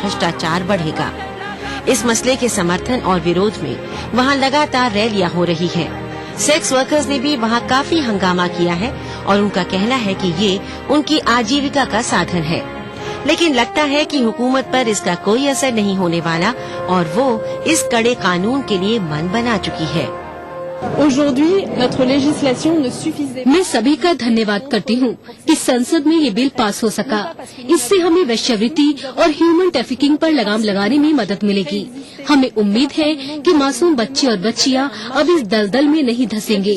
भ्रष्टाचार बढ़ेगा। इस मसले के समर्थन और विरोध में वहाँ लगातार रैलियां हो रही है। सेक्स वर्कर्स ने भी वहाँ काफी हंगामा किया है और उनका कहना है कि ये उनकी आजीविका का साधन है। लेकिन लगता है कि हुकूमत पर इसका कोई असर नहीं होने वाला और वो इस कड़े कानून के लिए मन बना चुकी है। मैं सभी का धन्यवाद करती हूँ कि संसद में ये बिल पास हो सका। इससे हमें वेश्यावृत्ति और ह्यूमन ट्रैफिकिंग पर लगाम लगाने में मदद मिलेगी। हमें उम्मीद है कि मासूम बच्चे और बच्चियाँ अब इस दलदल में नहीं धंसेंगे।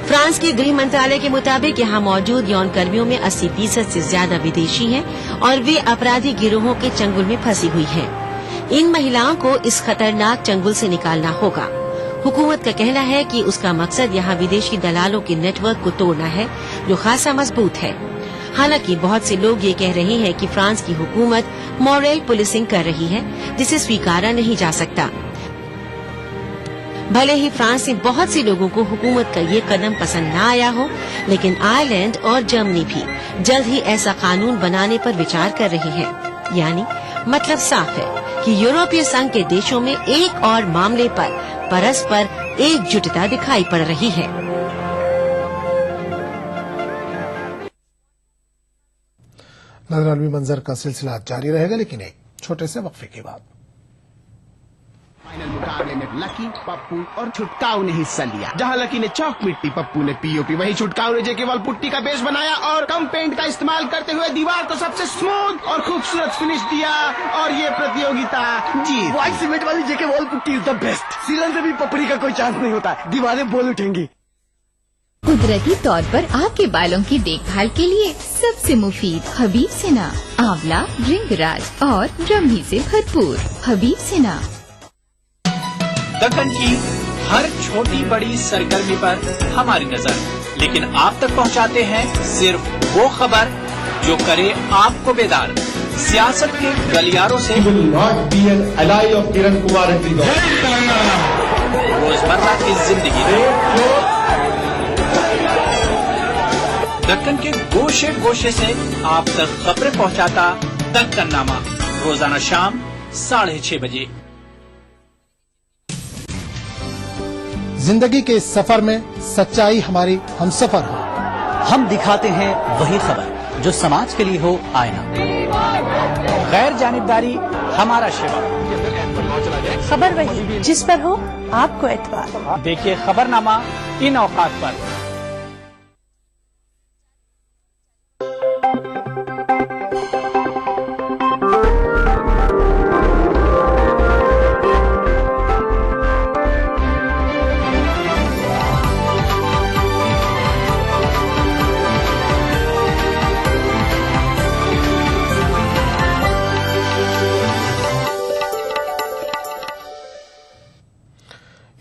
फ्रांस के गृह मंत्रालय के मुताबिक यहाँ मौजूद यौन कर्मियों में 80% से ज्यादा विदेशी हैं और वे अपराधी गिरोहों के चंगुल में फंसी हुई हैं। इन महिलाओं को इस खतरनाक चंगुल से निकालना होगा। हुकूमत का कहना है कि उसका मकसद यहाँ विदेशी दलालों के नेटवर्क को तोड़ना है, जो खासा मजबूत है। हालांकि बहुत से लोग ये कह रहे हैं कि फ्रांस की हुकूमत मॉरल पुलिसिंग कर रही है, जिसे स्वीकारा नहीं जा सकता। भले ही फ्रांस से बहुत से लोगों को हुकूमत का ये कदम पसंद न आया हो, लेकिन आयरलैंड और जर्मनी भी जल्द ही ऐसा कानून बनाने पर विचार कर रही है। यानी मतलब साफ है कि यूरोपीय संघ के देशों में एक और मामले पर परस्पर एकजुटता दिखाई पड़ रही है। नजरानवी मंजर का सिलसिला जारी रहेगा, लेकिन एक छोटे से वक्फे के बाद। फाइनल मुकाबले में लकी, पप्पू और छुटकाऊ ने हिस्सा लिया। जहां लकी ने चौक मिट्टी, पप्पू ने पीओपी, वहीं छुटकाऊ ने जेके वॉल पुट्टी का बेस बनाया और कम पेंट का इस्तेमाल करते हुए दीवार को सबसे स्मूथ और खूबसूरत फिनिश दिया और ये प्रतियोगिता जीत। व्हाइट सीमेंट वाली JK wall putty is the best. सीलन से भी पपड़ी का कोई चांस नहीं होता, दीवारें बोल उठेंगी। कुदरती तौर पर आपके बालों की देखभाल के लिए सबसे मुफीद हबीब सेना आंवला, भृंगराज और ब्रह्मी से भरपूर हबीब सेना। दक्कन की हर छोटी बड़ी सरगर्मी पर हमारी नजर, लेकिन आप तक पहुंचाते हैं सिर्फ वो खबर जो करे आपको बेदार। सियासत के गलियारों से रोजमर्रा की जिंदगी दक्कन के गोशे गोशे से आप तक खबरें पहुंचाता दक्कन नामा, रोजाना शाम 6:30 बजे। जिंदगी के इस सफर में सच्चाई हमारी हमसफर हो। हम दिखाते हैं वही खबर जो समाज के लिए हो आईना। गैर जानिबदारी हमारा शिवा। खबर वही जिस पर हो आपको एतबार। देखिए खबरनामा इन औकात पर।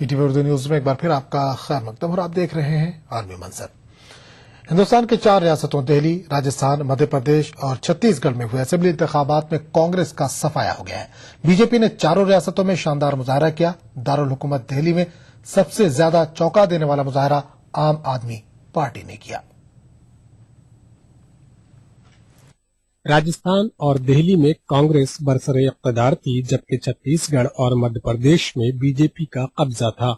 ईटीवी उर्दू न्यूज में एक बार फिर आपका खैर मकदम और आप देख रहे हैं आलमी मंजर। हिंदुस्तान के 4 रियासतों दिल्ली, राजस्थान, मध्य प्रदेश और छत्तीसगढ़ में हुए असेंबली इंतखाबात में कांग्रेस का सफाया हो गया है। बीजेपी ने चारों रियासतों में शानदार मुजाहरा किया। दारुल हुकूमत दिल्ली में सबसे ज्यादा चौंका देने वाला मुजाहरा आम आदमी पार्टी ने किया। राजस्थान और दिल्ली में कांग्रेस बरसरे इक़्तिदार थी, जबकि छत्तीसगढ़ और मध्य प्रदेश में बीजेपी का कब्जा था।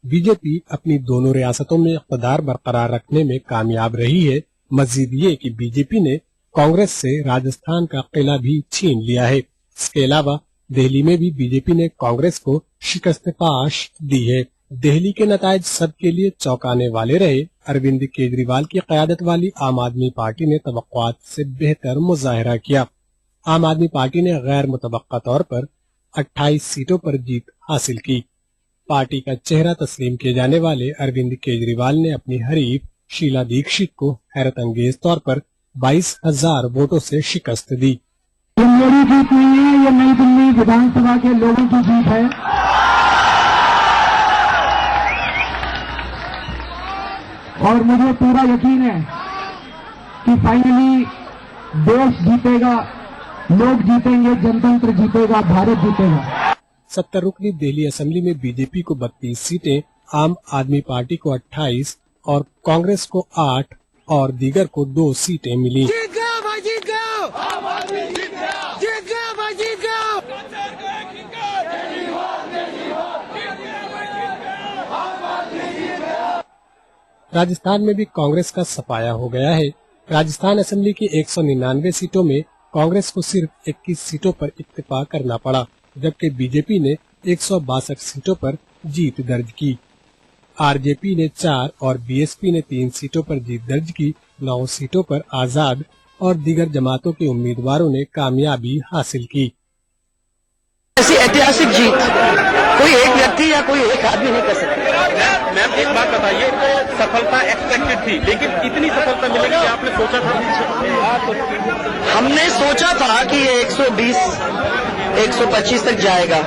बीजेपी अपनी दोनों रियासतों में इक़्तिदार बरकरार रखने में कामयाब रही है। मजीद ये कि बीजेपी ने कांग्रेस से राजस्थान का किला भी छीन लिया है। इसके अलावा दिल्ली में भी बीजेपी ने कांग्रेस को शिकस्त पाश दी है। दिल्ली के नतायज सबके लिए चौंकाने वाले रहे। अरविंद केजरीवाल की क़यादत वाली आम आदमी पार्टी ने तवक्कुआत से बेहतर मुजाहरा किया। आम आदमी पार्टी ने गैर मुतवक्का तौर पर 28 सीटों पर जीत हासिल की। पार्टी का चेहरा तस्लीम किए जाने वाले अरविंद केजरीवाल ने अपनी हरीफ शीला दीक्षित को हैरत अंगेज तौर पर 22,000 वोटों से शिकस्त दी। ये मेरी जीत नहीं है, ये नई दिल्ली विधानसभा के लोगों की जीत है। और मुझे पूरा यकीन है कि फाइनली देश जीतेगा, लोग जीतेंगे, जनतंत्र जीतेगा, भारत जीतेगा। 70 रुकनी दिल्ली असेंबली में बीजेपी को 32 सीटें, आम आदमी पार्टी को 28 और कांग्रेस को 8 और दीगर को 2 सीटें मिली। राजस्थान में भी कांग्रेस का सफाया हो गया है। राजस्थान असेंबली की 199 सीटों में कांग्रेस को सिर्फ 21 सीटों पर इत्तेफाक करना पड़ा, जबकि बीजेपी ने 162 सीटों पर जीत दर्ज की। आरजेपी ने 4 और बीएसपी ने 3 सीटों पर जीत दर्ज की। 9 सीटों पर आजाद और दीगर जमातों के उम्मीदवारों ने कामयाबी हासिल की। ऐसी ऐतिहासिक जीत कोई एक व्यक्ति या कोई एक आदमी नहीं कर सकता। मैम एक बात बताइए, सफलता एक्सपेक्टेड थी, लेकिन इतनी सफलता मिलेगी कि आपने सोचा था? हमने सोचा था कि ये 120, 125 तक जाएगा,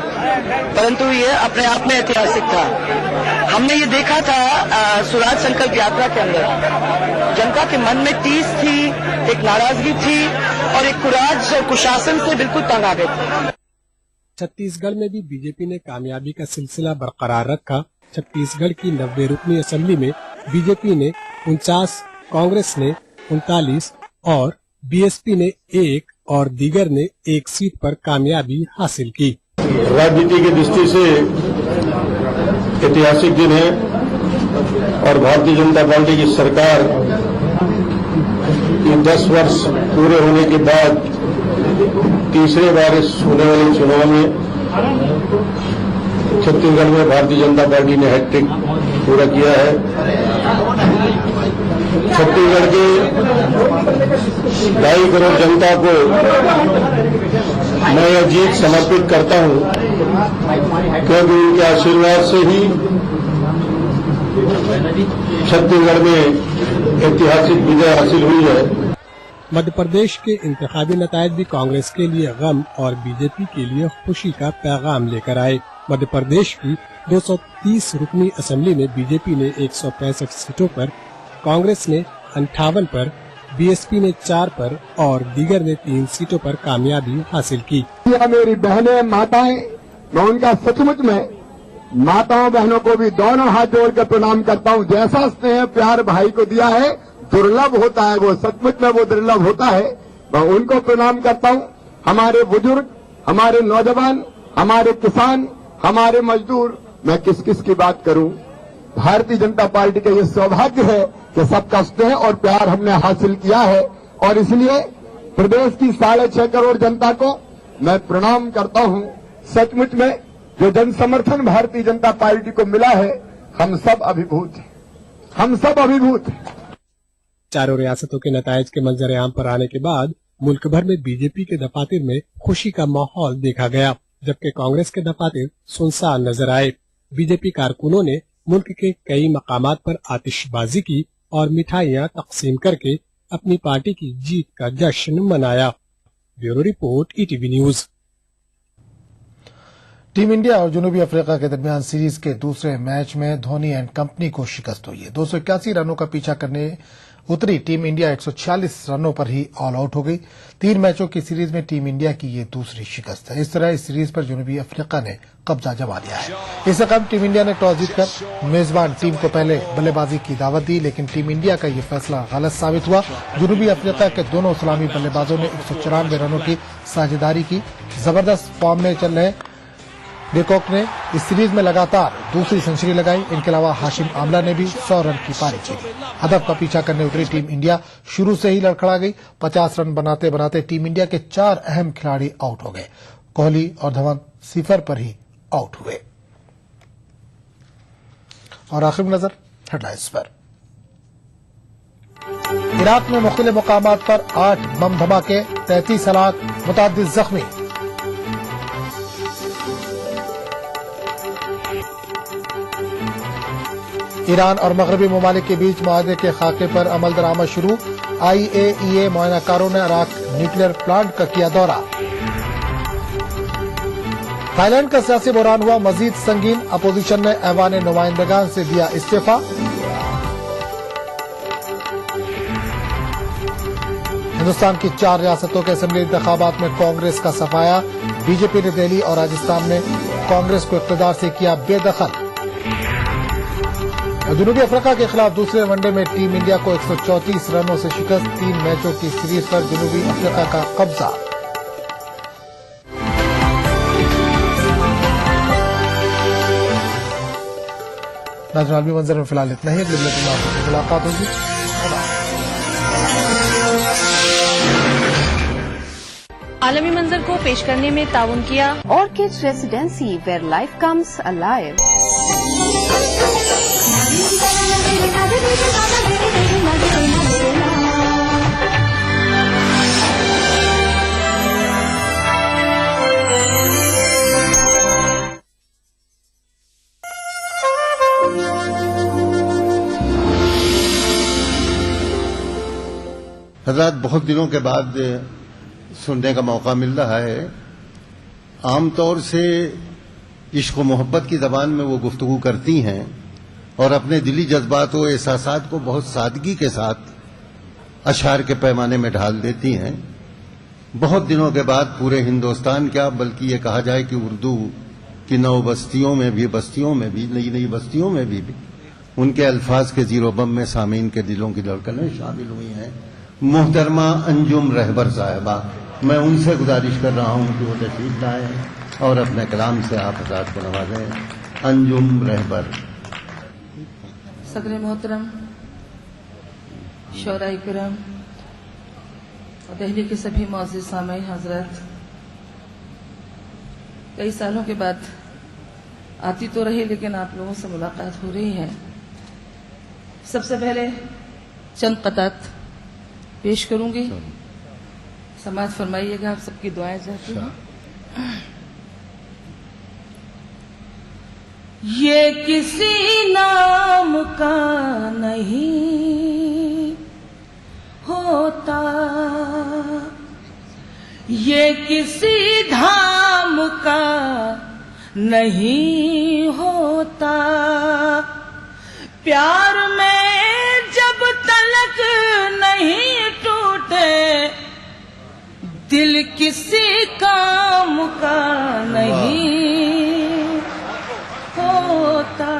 परंतु ये अपने आप में ऐतिहासिक था। हमने ये देखा था स्वराज संकल्प यात्रा के अंदर जनता के मन में टीस थी, एक नाराजगी थी और एक कुराज और कुशासन से बिल्कुल तंग आ गए थे। छत्तीसगढ़ में भी बीजेपी ने कामयाबी का सिलसिला बरकरार रखा। छत्तीसगढ़ की 90 रुकनी असेंबली में बीजेपी ने 49, कांग्रेस ने 39 और बीएसपी ने 1 और दीगर ने 1 सीट पर कामयाबी हासिल की। राजनीति की दृष्टि से ऐतिहासिक दिन है और भारतीय जनता पार्टी की सरकार ये 10 वर्ष पूरे होने के बाद तीसरे बार इस होने वाले चुनाव में छत्तीसगढ़ में भारतीय जनता पार्टी ने हैट्रिक पूरा किया है। छत्तीसगढ़ के 2.5 करोड़ जनता को मैं यह जीत समर्पित करता हूं, क्योंकि उनके आशीर्वाद से ही छत्तीसगढ़ में ऐतिहासिक विजय हासिल हुई है। मध्य प्रदेश के इंतखाबी नतायज भी कांग्रेस के लिए गम और बीजेपी के लिए खुशी का पैगाम लेकर आए। मध्य प्रदेश की 230 रुकनी असेंबली में बीजेपी ने 165 सीटों पर, कांग्रेस ने 58 पर, बीएसपी ने 4 पर और दीगर ने 3 सीटों पर कामयाबी हासिल की। मेरी बहनें, माताएं, मैं उनका सचमुच में माताओं बहनों को भी दोनों हाथ जोड़कर प्रणाम करता हूं। जैसा स्नेह प्यार भाई को दिया है, दुर्लभ होता है, वो सचमुच में वो दुर्लभ होता है। मैं उनको प्रणाम करता हूं। हमारे बुजुर्ग, हमारे नौजवान, हमारे किसान, हमारे मजदूर, मैं किस किस की बात करूं। भारतीय जनता पार्टी का ये सौभाग्य है कि सबका स्नेह और प्यार हमने हासिल किया है और इसलिए प्रदेश की 6.5 करोड़ जनता को मैं प्रणाम करता हूं। सचमुच में जो जन समर्थन भारतीय जनता पार्टी को मिला है, हम सब अभिभूत हैं, हम सब अभिभूत हैं। चारों रियासतों के नतायज के मंजर-ए-आम पर आने के बाद मुल्क भर में बीजेपी के दफातर में खुशी का माहौल देखा गया, जबकि कांग्रेस के दफातर सुनसान नजर आए। बीजेपी कारकुनों ने मुल्क के कई मकामात पर आतिशबाजी की और मिठाइयां तकसीम करके अपनी पार्टी की जीत का जश्न मनाया। Bureau report, ETV news. Team India और जनूबी अफ्रीका के दरमियान सीरीज के दूसरे मैच में धोनी एंड कंपनी को शिकस्त हुई है। 281 रनों का पीछा करने उतरी टीम इंडिया 146 रनों पर ही ऑल आउट हो गई। 3 मैचों की सीरीज में टीम इंडिया की ये दूसरी शिकस्त है। इस तरह इस सीरीज पर जनूबी अफ्रीका ने कब्जा जमा लिया है। इससे कम टीम इंडिया ने टॉस जीतकर मेजबान टीम को पहले बल्लेबाजी की दावत दी, लेकिन टीम इंडिया का ये फैसला गलत साबित हुआ। जनूबी अफ्रीका के दोनों सलामी बल्लेबाजों ने 194 रनों की साझेदारी की। जबरदस्त फॉर्म में चल रहे डेकॉक ने इस सीरीज में लगातार दूसरी सेंचुरी लगाई। इनके अलावा हाशिम आमला ने भी 100 रन की पारी खेली। हदफ का पीछा करने उतरी टीम इंडिया शुरू से ही लड़खड़ा गई। 50 रन बनाते बनाते टीम इंडिया के 4 अहम खिलाड़ी आउट हो गए। कोहली और धवन सिफर पर ही आउट हुए। और आखिर नजर हेडलाइंस पर। इराक में मुख्तलिफ मुकामात पर 8 बम धमाके, 33 हलाक, मुतअद्दिद जख्मी। ईरान और मगरबी ममालिक के बीच मुआहदे के खाके पर अमल दरामद शुरू। IAEA मुआयनाकारों ने इराक न्यूक्लियर प्लांट का किया दौरा। थाईलैंड का सियासी बहरान हुआ मजीद संगीन। अपोजिशन ने ऐवान नुमाइंदगान से दिया इस्तीफा। हिंदुस्तान की 4 रियासतों के असेंबली इंतखाबात में कांग्रेस का सफाया। बीजेपी ने दिल्ली और राजस्थान में कांग्रेस को इख्तिदार से किया बेदखल। जनूबी अफ्रीका के खिलाफ दूसरे वनडे में टीम इंडिया को 134 रनों से शिकस्त, 3 मैचों की सीरीज पर जनूबी अफ्रीका का कब्जा। नाज़रीन, आलमी मंजर में फिलहाल इतना ही। अगले बुलेटिन में आपसे मुलाकात होगी। आलमी मंजर को पेश करने में ताउन किया Orchid Residency, where life comes alive. हज़रात, बहुत दिनों के बाद सुनने का मौका मिल रहा है। आमतौर से इश्क व मोहब्बत की ज़बान में वो गुफ्तगू करती हैं और अपने दिली जज्बात व एहसासात को बहुत सादगी के साथ अशार के पैमाने में ढाल देती हैं। बहुत दिनों के बाद पूरे हिंदुस्तान क्या, बल्कि ये कहा जाए कि उर्दू की नौ बस्तियों में भी, नई नई बस्तियों में भी उनके अल्फाज के जीरो बम में सामीन के दिलों की धड़कनें शामिल हुई हैं। मोहतरमा अंजुम रहबर साहिबा, मैं उनसे गुजारिश कर रहा हूं कि वो तशरीफ लाएं और अपने कलाम से आप हज़रात को नवाजें। अंजुम रहबर। सदर मोहतरम, शौराए किराम और दिल्ली के सभी मौजूद सामईन हजरत, कई सालों के बाद आती तो रही लेकिन आप लोगों से मुलाकात हो रही है। सबसे पहले चंद क़तात पेश करूंगी, समाज फरमाइएगा, आप सबकी दुआएं चाहती हूँ। ये किसी नाम का नहीं होता, ये किसी धाम का नहीं होता, प्यार में जब तलक नहीं टूटे, दिल किसी काम का नहीं होता,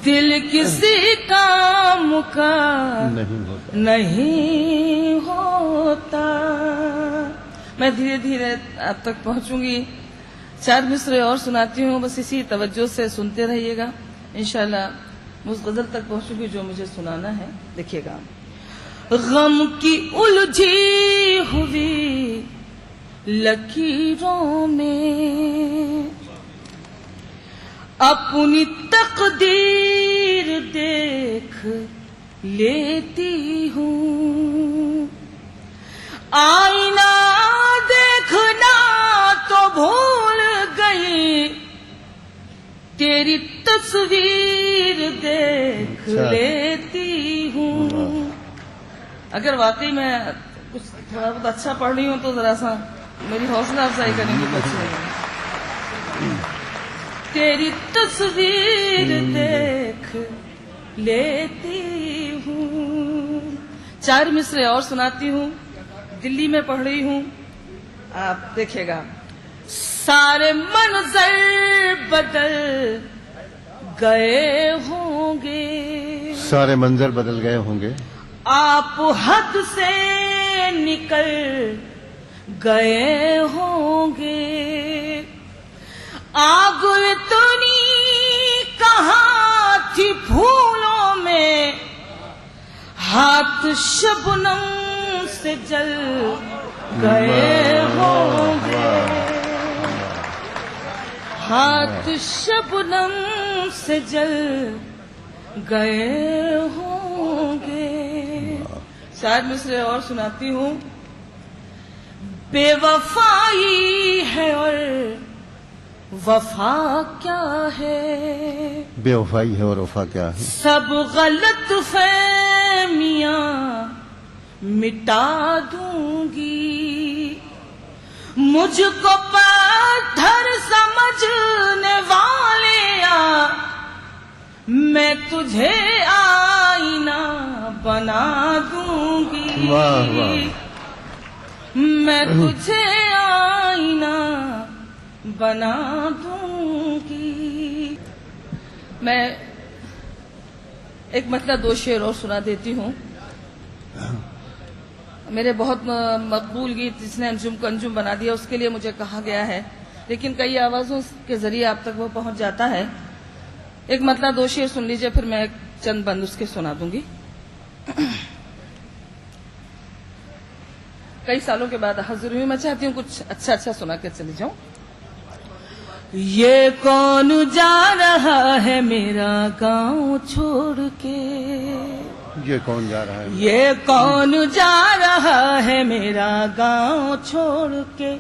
दिल किसी काम का नहीं होता। मैं धीरे धीरे आप तक पहुंचूंगी। 4 मिसरे और सुनाती हूँ, बस इसी तवज्जो से सुनते रहिएगा। इंशाल्लाह उस गजल तक पहुंचूंगी जो मुझे सुनाना है। देखिएगा। गम की उलझी हुई लकीरों में अपनी तकदीर देख लेती हूँ, आईना देखना तो भूल गई, तेरी तस्वीर देख लेती हूँ। अगर वाकई मैं कुछ थोड़ा बहुत अच्छा पढ़ रही हूँ तो जरा सा मेरी हौसला अफजाई करेंगे बच्चे। तेरी तस्वीर देख लेती हूँ। 4 मिसरे और सुनाती हूँ, दिल्ली में पढ़ रही हूँ, आप देखिएगा। सारे मंजर बदल गए होंगे, सारे मंजर बदल गए होंगे, आप हद से निकल गए होंगे, आग इतनी कहाँ थी फूलों में, हाथ शबनम से जल गए होंगे, हाथ शबनम से जल गए होंगे। 4 मिसरे और सुनाती हूँ। बेवफाई है और वफा क्या है, बेवफाई है और वफा क्या है, सब गलत फहमियां मिटा दूंगी, मुझको पत्थर समझने वालिया, मैं तुझे आईना बना दूंगी, वाह वाह, मैं तुझे आईना बना दूंगी। मैं एक मतलब 2 शेर और सुना देती हूँ। मेरे बहुत मकबूल गीत जिसने अंजुम को अंजुम बना दिया, उसके लिए मुझे कहा गया है, लेकिन कई आवाजों के जरिए आप तक वो पहुंच जाता है। एक मतलब 2 शेर सुन लीजिए, फिर मैं चंद बंद उसके सुना दूंगी। कई सालों के बाद हाजिर हुई, मैं चाहती हूँ कुछ अच्छा अच्छा सुना के चली जाऊं। ये कौन जा रहा है मेरा गांव छोड़ के, ये कौन जा रहा है, ये कौन जा रहा है मेरा गांव छोड़ के,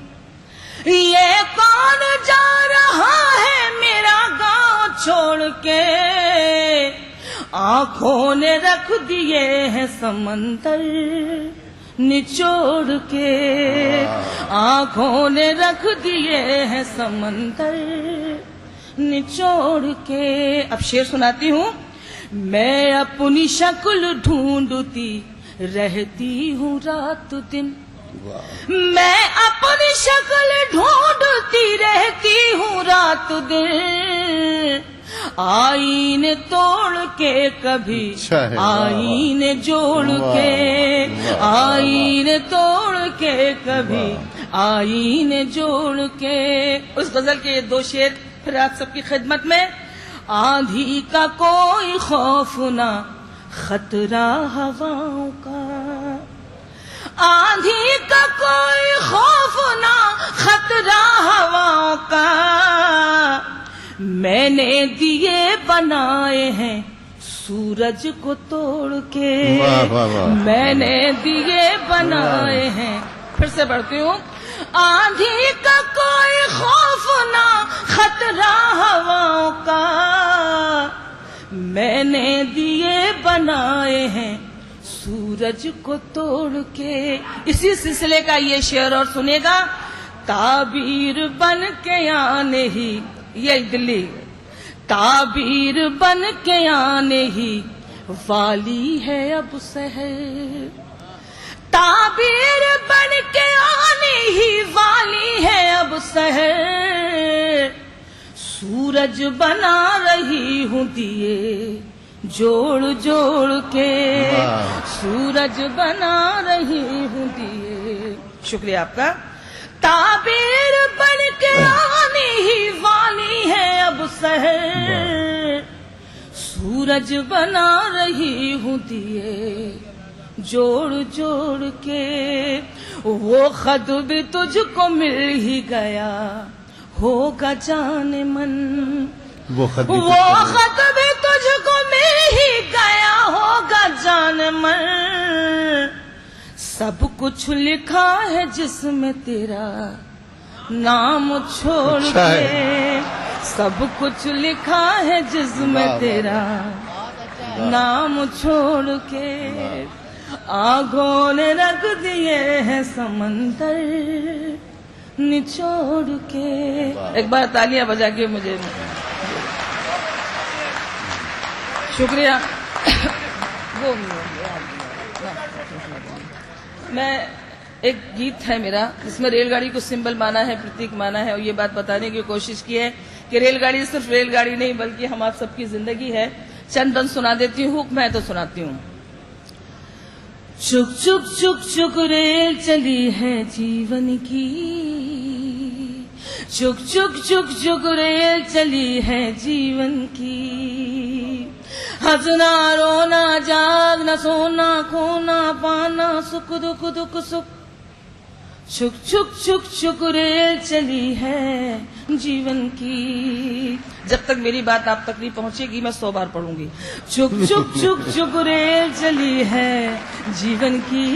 ये कौन जा रहा है मेरा गांव छोड़ के, आंखों ने रख दिए हैं समंदर निचोड़ के, आंखों ने रख दिए हैं समंदर निचोड़ के। अब शेर सुनाती हूँ। मैं अपनी शक्ल ढूंढती रहती हूँ रात दिन, मैं अपनी शक्ल ढूंढती रहती हूँ रात दिन, आईने तोड़ के कभी आईने जोड़ के, आईने तोड़ के कभी आईने जोड़ के। उस गजल के 2 शेर फिर आप सबकी खिदमत में। आंधी का कोई खौफ ना खतरा हवाओं का, आंधी का कोई खौफ ना खतरा हवाओं का, मैंने दिए बनाए हैं सूरज को तोड़ के, मैंने दिए बनाए हैं। फिर से पढ़ती हूँ। आंधी का कोई खौफ ना खतरा हवाओं का, मैंने दिए बनाए हैं सूरज को तोड़ के। इसी सिलसिले का ये शेर और सुनेगा। ताबीर बन के आने ही, ये दिल्ली, ताबीर बन के आने ही वाली है अब शहर, ताबीर बन के आने ही वाली है अब शहर, सूरज बना रही हूँ दिए जोड़ जोड़ के, सूरज बना रही हूँ दिए। शुक्रिया आपका। ताबीर बन के आने ही वाली है अब शहर, सूरज बना रही हूँ दिए जोड़ जोड़ के। वो खत भी तुझको मिल ही गया होगा जाने मन, वो खत भी तुझको मिल ही गया होगा जाने मन, सब कुछ लिखा है जिसमें तेरा नाम छोड़ के, सब कुछ लिखा है जिसमें तेरा नाम छोड़ के, आंखों ने रख दिए हैं समंदर निचोड़ के। एक बार तालियां बजा के मुझे शुक्रिया। वो मैं एक गीत है मेरा जिसमें रेलगाड़ी को सिंबल माना है, प्रतीक माना है, और ये बात बताने की कोशिश की है कि रेलगाड़ी सिर्फ रेलगाड़ी नहीं बल्कि हम आप सबकी जिंदगी है। चंद बंद सुना देती हूँ, मैं तो सुनाती हूँ। चुक चुक चुक चुक रेल चली है जीवन की, चुक चुक चुक चुक रेल चली है जीवन की, हंसना रोना जागना सोना खोना पाना सुख दुख दुख सुख, चुक चुक चुक चुक रेल चली है जीवन की। जब तक मेरी बात आप तक नहीं पहुंचेगी मैं 100 बार पढ़ूंगी। चुक चुक चुक चुक रेल चली है जीवन की,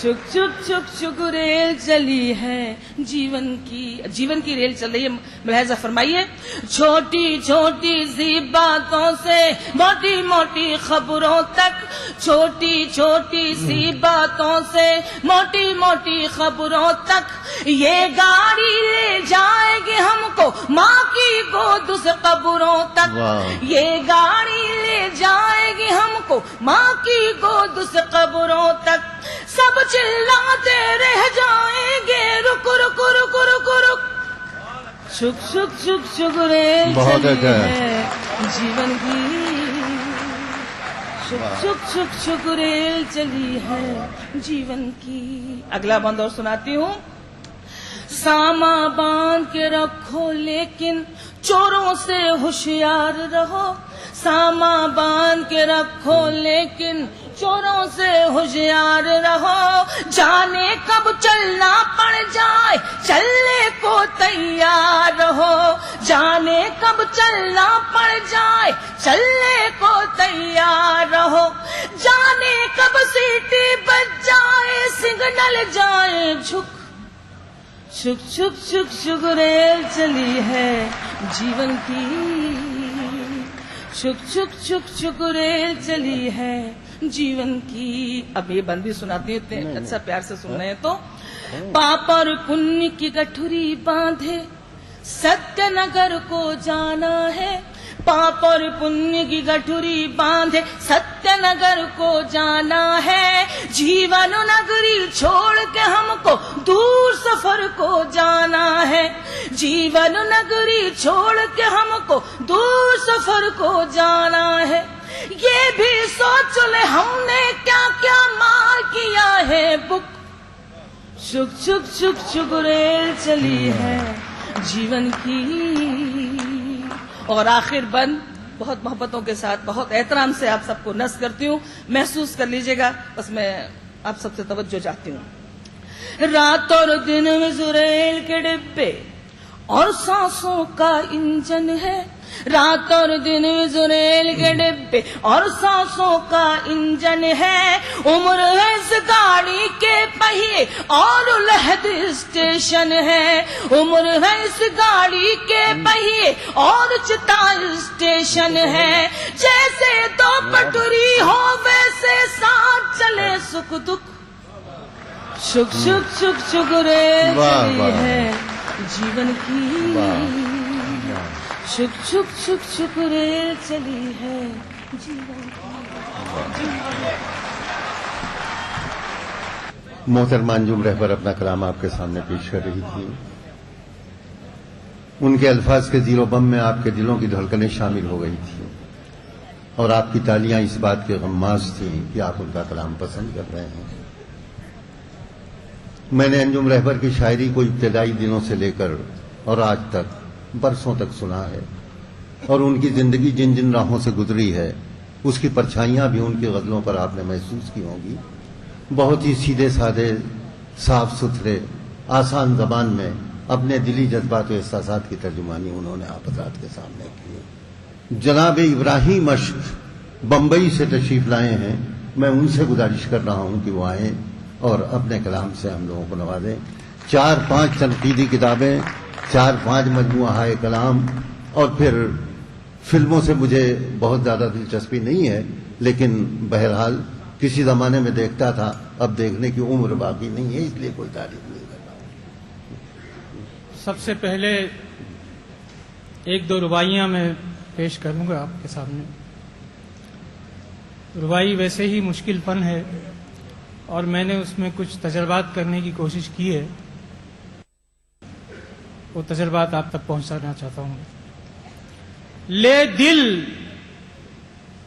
चुक चुक चुक चुक रेल चली है जीवन की। जीवन की रेल चल रही है, मुलाहिजा फरमाइए। छोटी छोटी सी बातों से मोटी मोटी खबरों तक, छोटी छोटी सी बातों से मोटी मोटी खबरों तक, ये गाड़ी ले जाएगी हमको माँ की गोद से कब्रों तक, ये गाड़ी ले जाएगी हमको माँ की गोद से कब्रों तक, सब चिल्लाते रह जाएंगे रुक रुक रुक रुक रुक, चुक चुक चुक चुक रेल चली है जीवन की। शुक शुक रेल चली है जीवन की। अगला बंद और सुनाती हूँ। सामा बांध के रखो लेकिन चोरों से होशियार रहो। सामा बांध के रखो लेकिन चोरों से होशियार रहो। जाने कब चलना पड़ जाए चलने को तैयार रहो। जाने कब चलना पड़ जाए चलने को तैयार रहो। जाने कब सीटी बज जाए सिग्नल जाए झुक। शुक शुक शुक शुक रेल चली है जीवन की। शुक शुक शुक शुक रेल चली है जीवन की। अब ये बंद भी सुनाती हूँ, इतने अच्छा प्यार से सुन रहे हैं तो। पाप और पुण्य की गठुरी बांधे सत्यनगर को जाना है। पाप और पुण्य की गठुरी बांधे सत्यनगर को जाना है। जीवन नगरी छोड़ के हमको दूर सफर को जाना है। जीवन नगरी छोड़ के हमको दूर सफर को जाना है। ये भी सोच ले हमने क्या क्या मार किया है बुक। शुक शुक शुक शुक रेल चली है जीवन की। और आखिर बंद बहुत मोहब्बतों के साथ, बहुत एहतराम से आप सबको नस करती हूँ, महसूस कर लीजिएगा। बस मैं आप सबसे तवज्जो चाहती हूँ। रात और दिन में रेल के डिब्बे और सांसों का इंजन है। रात और दिन रेल के डिब्बे और सांसों का इंजन है। उम्र है इस गाड़ी के पहिए और उलहद स्टेशन है। उम्र है इस गाड़ी के पहिए और चिता स्टेशन है। जैसे दो पटरी हो वैसे साथ चले सुख दुख। शुक शुक शुक शुक रेल चली है जीवन की। शुक शुक शुक शुक रेल चली है जीवन की। मोहतरमा अंजुम रहबर अपना कलाम आपके सामने पेश कर रही थी। उनके अल्फाज के जीरो बम में आपके दिलों की धड़कनें शामिल हो गई थी और आपकी तालियां इस बात के गम्माज थी कि आप उनका कलाम पसंद कर रहे हैं। मैंने अंजुम रहबर की शायरी को इब्तदाई दिनों से लेकर और आज तक बरसों तक सुना है और उनकी जिंदगी जिन जिन राहों से गुजरी है उसकी परछाइयां भी उनकी गजलों पर आपने महसूस की होंगी। बहुत ही सीधे साधे, साफ सुथरे, आसान जबान में अपने दिली जज्बात और एहसासात की तर्जुमानी उन्होंने आप हज़रात के सामने की। जनाब इब्राहिम अश्क बम्बई से तशरीफ लाए हैं। मैं उनसे गुजारिश कर रहा हूं कि वो आए और अपने कलाम से हम लोगों को नवाजें। 4-5 तनकीदी किताबें, 4-5 मजमूआ कलाम और फिर फिल्मों से मुझे बहुत ज्यादा दिलचस्पी नहीं है, लेकिन बहरहाल किसी जमाने में देखता था, अब देखने की उम्र बाकी नहीं है, इसलिए कोई तारीफ नहीं कर रहा। सबसे पहले 1-2 रुबाइयां मैं पेश करूंगा आपके सामने। रुबाई वैसे ही मुश्किल फन है और मैंने उसमें कुछ तजर्बात करने की कोशिश की है। वो तजर्बात आप तक पहुंचाना चाहता हूं। ले दिल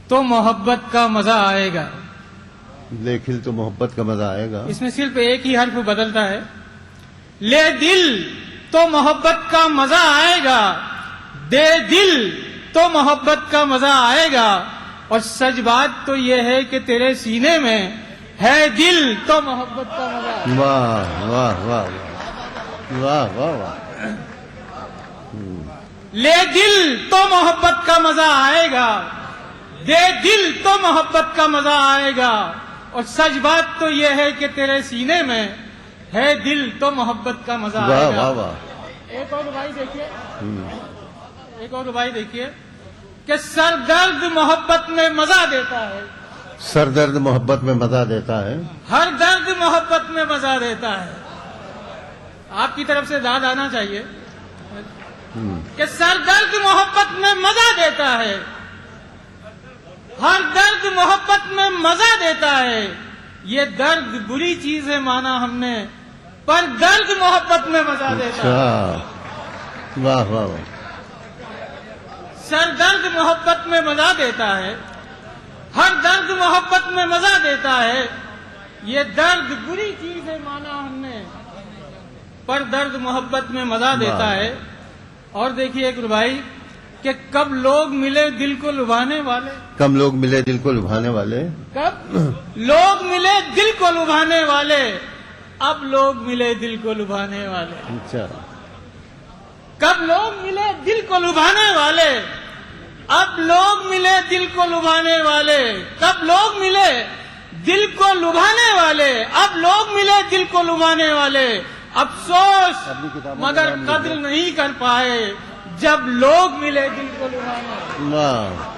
तो मोहब्बत का मजा आएगा। ले खिल तो मोहब्बत का मजा आएगा। इसमें सिर्फ एक ही हर्फ बदलता है। ले दिल तो मोहब्बत का मजा आएगा, दे दिल तो मोहब्बत का मजा आएगा। और सच बात तो यह है कि तेरे सीने में है दिल तो मोहब्बत का मजा। वाह वाह वाह वाह वाह वाह। ले दिल तो मोहब्बत का मजा आएगा, दे दिल तो मोहब्बत का मजा आएगा। और सच बात तो यह है कि तेरे सीने में है दिल तो मोहब्बत का मजा आएगा। वाह वाह वाह। एक और रुबाई देखिए, एक और रुबाई देखिए कि सरदर्द मोहब्बत में मजा देता है। सरदर्द मोहब्बत में मजा देता है। हर दर्द मोहब्बत में मजा देता है। आपकी तरफ से दाद आना चाहिए कि सरदर्द मोहब्बत में मजा देता है। हर दर्द मोहब्बत में मजा देता है। ये दर्द बुरी चीज है माना हमने, पर दर्द मोहब्बत में मजा देता है। वाह वाह। सरदर्द मोहब्बत में मजा देता है। हर दर्द मोहब्बत में मजा देता है। ये दर्द बुरी चीज है माना हमने, पर दर्द मोहब्बत में मजा देता है। और देखिए एक भाई कि कब लोग मिले दिल को लुभाने वाले, कब लोग मिले दिल को लुभाने वाले, कब लोग मिले दिल को लुभाने वाले, अब लोग मिले दिल को लुभाने वाले। अच्छा, कब लोग मिले दिल को लुभाने वाले, अब लोग मिले दिल को लुभाने वाले। कब लोग मिले दिल को लुभाने वाले, अब लोग मिले दिल को लुभाने वाले। अफसोस मगर कद्र नहीं कर पाए जब लोग मिले दिल को लुभाने वाले।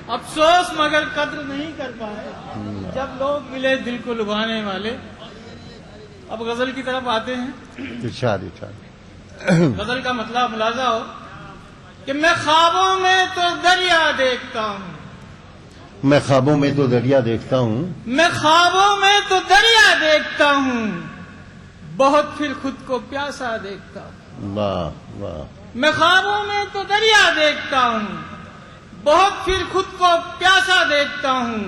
अफसोस मगर कद्र नहीं कर पाए जब लोग मिले दिल को लुभाने वाले। अब गजल की तरफ आते हैं। इरशाद। गजल का मतलब मुलाजा हो कि मैं ख्वाबों में तो दरिया देखता हूँ, मैं ख्वाबों में तो दरिया देखता हूँ, मैं ख्वाबों में तो दरिया देखता हूँ, बहुत फिर खुद को प्यासा देखता हूँ। वाह वाह। मैं ख्वाबों में तो दरिया देखता हूँ, बहुत फिर खुद को प्यासा देखता हूँ।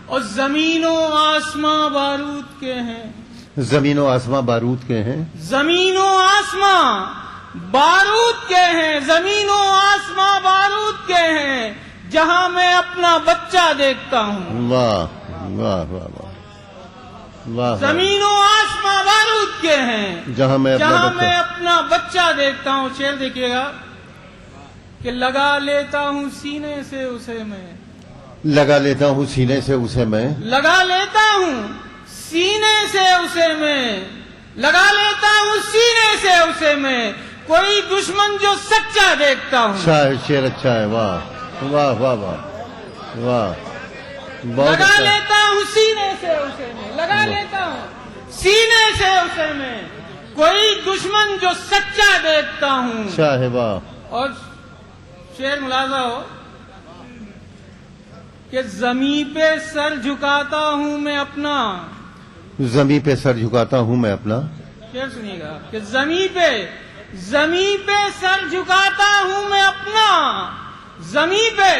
और जमीनों आसमां बारूद के हैं, जमीनों आसमां बारूद के हैं, जमीनों आसमां बारूद के हैं, जमीनों आसमां बारूद के हैं, जहां मैं अपना बच्चा देखता हूँ। वाह वाह वाह वाह वाह। जमीनों आसमां बारूद के हैं, जहां मैं अपना बच्चा देखता हूँ। शेर देखिएगा कि लगा लेता हूँ सीने से उसे मैं, लगा लेता हूँ सीने से उसे मैं, लगा लेता हूँ सीने से उसे मैं, लगा लेता हूँ सीने से उसे मैं, कोई दुश्मन जो सच्चा देखता हूँ। अच्छा है, शेर अच्छा है। वाह वाह वाह वाह वाह। लगा लेता हूँ सीने से उसे मैं, लगा लेता हूँ सीने से उसे मैं, कोई दुश्मन जो सच्चा देखता हूँ। अच्छा है। वाह। और शेर मुलाजा हो कि जमी पे सर झुकाता हूँ मैं अपना, जमी पे सर झुकाता हूँ मैं अपना। शेर सुनिएगा कि जमी पे सर झुकाता हूँ मैं अपना, जमी पे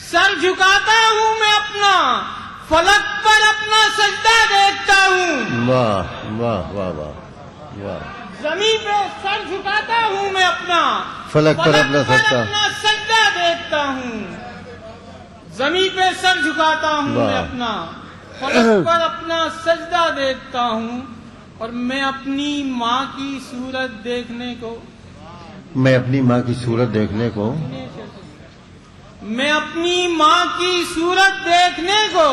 सर झुकाता हूँ मैं अपना, फलक पर अपना सजदा देखता हूँ। वाह वाह वाह वाह वाह। जमी पे सर झुकाता हूँ मैं अपना, फलक पर अपना सजदा देखता हूँ। जमी पे सर झुकाता हूँ मैं अपना, फलक पर अपना सजदा देखता हूँ। और मैं अपनी माँ की सूरत देखने को, मैं अपनी माँ की सूरत देखने को, मैं अपनी माँ की सूरत देखने को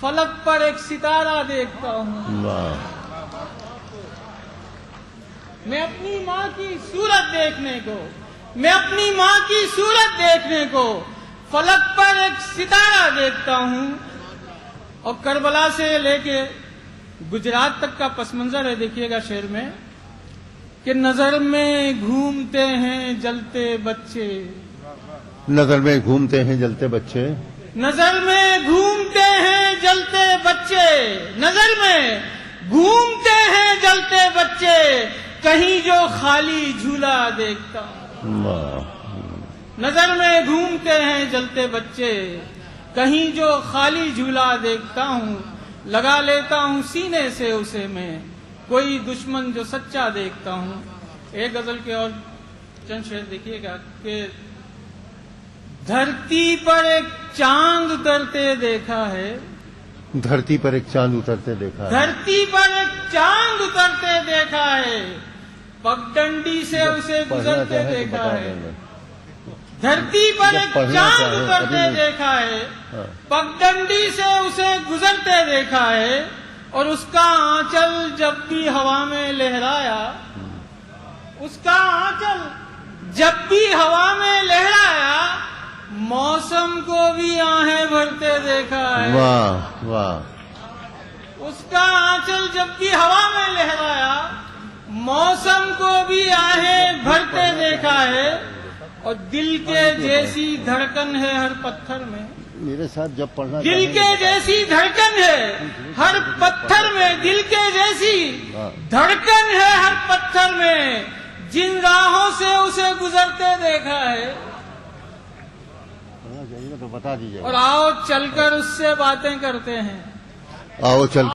फलक पर एक सितारा देखता हूँ। वाह। मैं अपनी माँ की सूरत देखने को, मैं अपनी माँ की सूरत देखने को फलक पर एक सितारा देखता हूँ। और करबला से लेके गुजरात तक का पस मंजर है। देखिएगा शेर में कि नजर में घूमते हैं जलते बच्चे, नजर में घूमते हैं जलते बच्चे, नजर में घूमते हैं जलते बच्चे, नजर में घूमते हैं जलते बच्चे, कहीं जो खाली झूला देखता हूँ। नजर में घूमते हैं जलते बच्चे, कहीं जो खाली झूला देखता हूँ। लगा लेता हूँ सीने से उसे मैं, कोई दुश्मन जो सच्चा देखता हूँ। एक गजल के और चंद शेर देखिएगा कि धरती पर एक चांद उतरते देखा है, धरती पर एक चांद उतरते देखा है, धरती पर एक चांद उतरते देखा है, पगडंडी से उसे गुजरते देखा है। धरती पर एक चांद उतरते देखा है, पगडंडी से उसे गुजरते देखा है। और उसका आंचल जब भी हवा में लहराया, उसका आंचल जब भी हवा में लहराया, मौसम को भी आहें भरते देखा है। वाह वाह। उसका आंचल जब भी हवा में लहराया, मौसम को भी आहें भरते देखा है। और दिल के जैसी धड़कन है हर पत्थर में, मेरे साथ जब पढ़ना, दिल के जैसी धड़कन है हर पत्थर में, दिल के जैसी धड़कन है हर पत्थर में, जिन राहों से उसे गुजरते देखा है, तो बता दीजिए। और आओ चलकर उससे बातें करते हैं। आओ चल